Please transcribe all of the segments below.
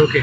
Okay,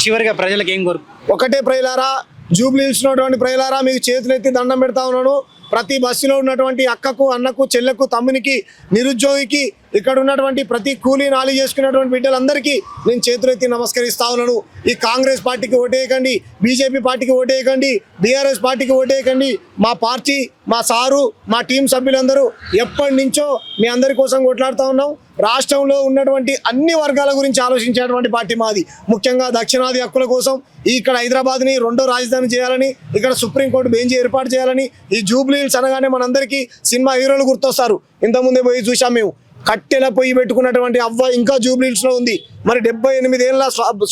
చివరిగా ప్రజలకు ఏం కోరు? ఒకటే ప్రజలారా, జూబ్లీహిల్స్ ఉన్నటువంటి ప్రజలారా, మీకు చేతులెత్తి దండం పెడతా ఉన్నాను. ప్రతి బస్సులో ఉన్నటువంటి అక్కకు, అన్నకు, చెల్లెకు, తమ్మునికి, నిరుద్యోగికి, ఇక్కడ ఉన్నటువంటి ప్రతి కూలీ నాలి చేసుకున్నటువంటి బిడ్డలందరికీ నేను చేతులెత్తి నమస్కరిస్తా ఉన్నాను. ఈ కాంగ్రెస్ పార్టీకి ఓటేయకండి, బీజేపీ పార్టీకి ఓటేయకండి, బీఆర్ఎస్ పార్టీకి ఓటేయకండి. మా పార్టీ, మా సారు, మా టీం సభ్యులందరూ ఎప్పటి నుంచో మీ అందరి కోసం కొట్లాడుతూ ఉన్నాం. రాష్ట్రంలో ఉన్నటువంటి అన్ని వర్గాల గురించి ఆలోచించేటువంటి పార్టీ మాది. ముఖ్యంగా దక్షిణాది హక్కుల కోసం ఇక్కడ హైదరాబాద్ని రెండో రాజధాని చేయాలని, ఇక్కడ సుప్రీంకోర్టు బెంచ్ ఏర్పాటు చేయాలని. ఈ జూబ్లీహిల్స్ అనగానే మనందరికీ సినిమా హీరోలు గుర్తొస్తారు. ఇంతకుముందే పోయి చూసాం మేము. కట్టెల పొయ్యి పెట్టుకున్నటువంటి అవ్వ ఇంకా జూబ్లీహిల్స్లో ఉంది. మరి 78 ఏళ్ళ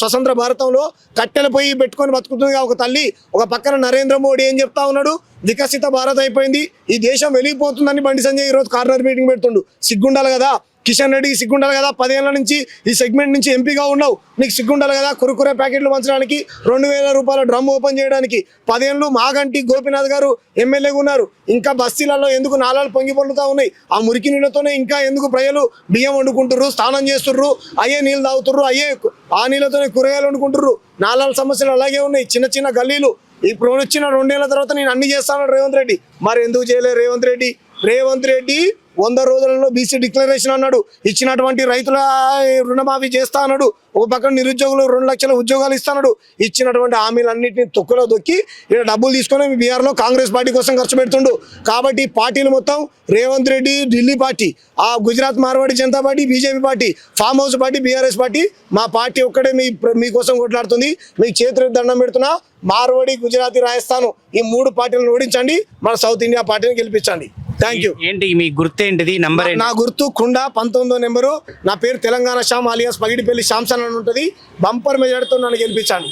స్వతంత్ర భారతంలో కట్టెల పొయ్యి పెట్టుకొని బతుకుతుంది ఒక తల్లి. ఒక పక్కన నరేంద్ర మోడీ ఏం చెప్తా ఉన్నాడు? వికసిత భారత్ అయిపోయింది, ఈ దేశం వెళ్ళిపోతుందని బండి సంజయ్ ఈరోజు కార్నర్ మీటింగ్ పెడుతుండు. సిగ్గుండాలి కదా కిషన్ రెడ్డికి, సిగ్గుండాలి కదా 10 ఏళ్ల నుంచి ఈ సెగ్మెంట్ నుంచి ఎంపీగా ఉన్నావు, నీకు సిగ్గుండాలి కదా కురుకురే ప్యాకెట్లు పంచడానికి, 2000 రూపాయల డ్రమ్ ఓపెన్ చేయడానికి. 10 ఏళ్ళు మాగంటి గోపీనాథ్ గారు ఎమ్మెల్యేగా ఉన్నారు. ఇంకా బస్తీలలో ఎందుకు నాలాలు పొంగి పొందుతూ ఉన్నాయి? ఆ మురికి నీళ్ళతోనే ఇంకా ఎందుకు ప్రజలు బియ్యం వండుకుంటుర్రు, స్నానం చేస్తుర్రు, అయ్యే నీళ్ళు తాగుతుర్రు, ఆ నీళ్ళతోనే కూరగాయలు వండుకుంటుర్రు. నాలాల సమస్యలు అలాగే ఉన్నాయి, చిన్న చిన్న గల్లీలు. ఇప్పుడు వచ్చిన 2 ఏళ్ల తర్వాత నేను అన్ని చేస్తాను రేవంత్ రెడ్డి. మరి ఎందుకు చేయలేదు రేవంత్ రెడ్డి 100 రోజులలో బీసీ డిక్లరేషన్ అన్నాడు, ఇచ్చినటువంటి రైతుల రుణమాఫీ చేస్తా అన్నాడు, ఒక పక్కన నిరుద్యోగులు 2 లక్షల ఉద్యోగాలు ఇస్తాడు. ఇచ్చినటువంటి హామీలన్నింటినీ తొక్కులో దొక్కి ఇక్కడ డబ్బులు తీసుకొని బీహార్లో కాంగ్రెస్ పార్టీ కోసం ఖర్చు పెడుతుండు. కాబట్టి పార్టీలు మొత్తం రేవంత్ రెడ్డి ఢిల్లీ పార్టీ, ఆ Gujarat Marwari Janata party, BJP party, farm house party, BRS party. మా పార్టీ ఒక్కడే మీకోసం కొట్లాడుతుంది. మీకు చేతులకు దండం పెడుతున్నా. మార్వాడి, గుజరాతీ, రాజస్థాన్ ఈ 3 పార్టీలను ఓడించండి, మన సౌత్ ఇండియా పార్టీని గెలిపించండి. Thank you. ఏంటి మీ గుర్తు ఏంటిది? నంబర్? నా గుర్తు కుండా 19వ నెంబరు. నా పేరు తెలంగాణ శ్యామ్ అలియాస్ పగిడిపల్లి శ్యామ్సన్ అని ఉంటుంది. బంపర్ మెజార్టీతో నన్ను గెలిపించండి.